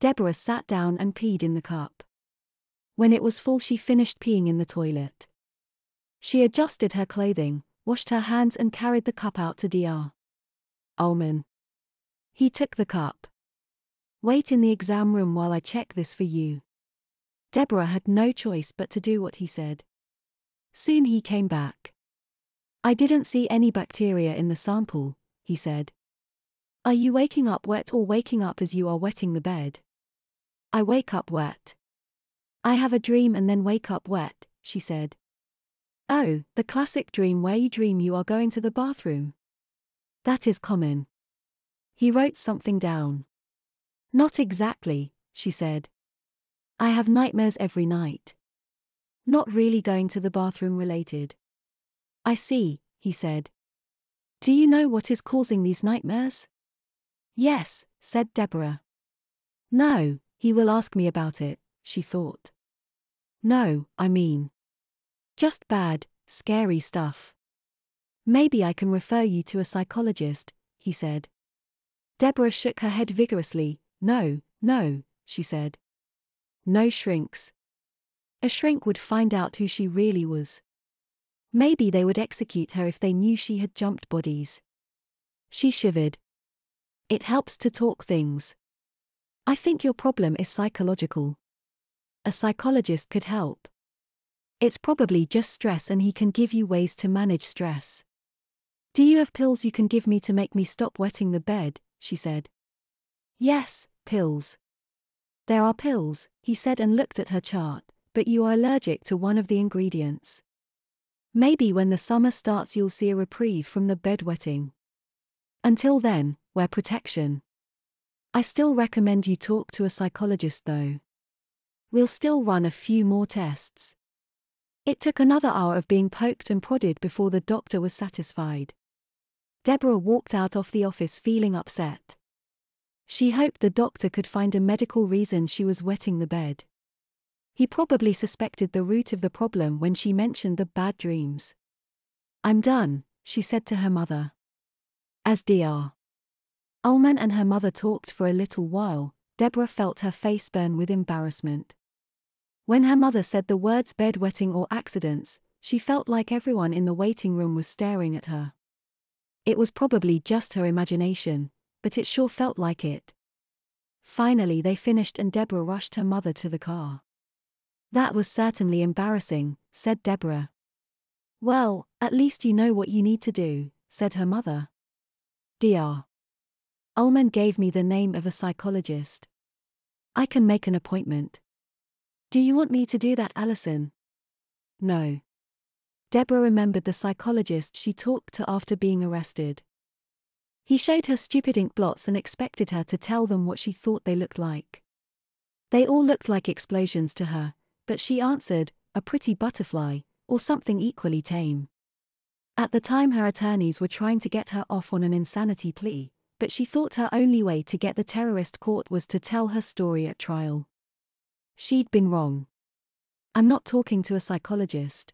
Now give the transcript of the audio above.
Deborah sat down and peed in the cup. When it was full, she finished peeing in the toilet. She adjusted her clothing, washed her hands and carried the cup out to Dr. Ullman. He took the cup. "Wait in the exam room while I check this for you." Deborah had no choice but to do what he said. Soon he came back. "I didn't see any bacteria in the sample," he said. "Are you waking up wet or waking up as you are wetting the bed?" "I wake up wet." "I have a dream and then wake up wet," she said. "Oh, the classic dream where you dream you are going to the bathroom." "That is common." He wrote something down. "Not exactly," she said. "I have nightmares every night." "Not really going to the bathroom related." "I see," he said. "Do you know what is causing these nightmares?" "Yes," said Deborah. "No, he will ask me about it," she thought. "No, I mean. Just bad, scary stuff." "Maybe I can refer you to a psychologist," he said. Deborah shook her head vigorously. "No, no," she said. "No shrinks. A shrink would find out who she really was. Maybe they would execute her if they knew she had jumped bodies." She shivered. "It helps to talk things. I think your problem is psychological. A psychologist could help. It's probably just stress and he can give you ways to manage stress." "Do you have pills you can give me to make me stop wetting the bed?" she said. "Yes, pills." "There are pills," he said and looked at her chart, "but you are allergic to one of the ingredients. Maybe when the summer starts you'll see a reprieve from the bedwetting. Until then, wear protection. I still recommend you talk to a psychologist though. We'll still run a few more tests." It took another hour of being poked and prodded before the doctor was satisfied. Deborah walked out of the office feeling upset. She hoped the doctor could find a medical reason she was wetting the bed. He probably suspected the root of the problem when she mentioned the bad dreams. "I'm done," she said to her mother. As Dr. Ullman and her mother talked for a little while, Deborah felt her face burn with embarrassment. When her mother said the words bedwetting or accidents, she felt like everyone in the waiting room was staring at her. It was probably just her imagination, but it sure felt like it. Finally they finished and Deborah rushed her mother to the car. "That was certainly embarrassing," said Deborah. "Well, at least you know what you need to do," said her mother. Dr. Ullman gave me the name of a psychologist. I can make an appointment. Do you want me to do that, Allison? No. Deborah remembered the psychologist she talked to after being arrested. He showed her stupid ink blots and expected her to tell them what she thought they looked like. They all looked like explosions to her, but she answered, "A pretty butterfly," or something equally tame. At the time her attorneys were trying to get her off on an insanity plea, but she thought her only way to get the terrorist caught was to tell her story at trial. She'd been wrong. "I'm not talking to a psychologist."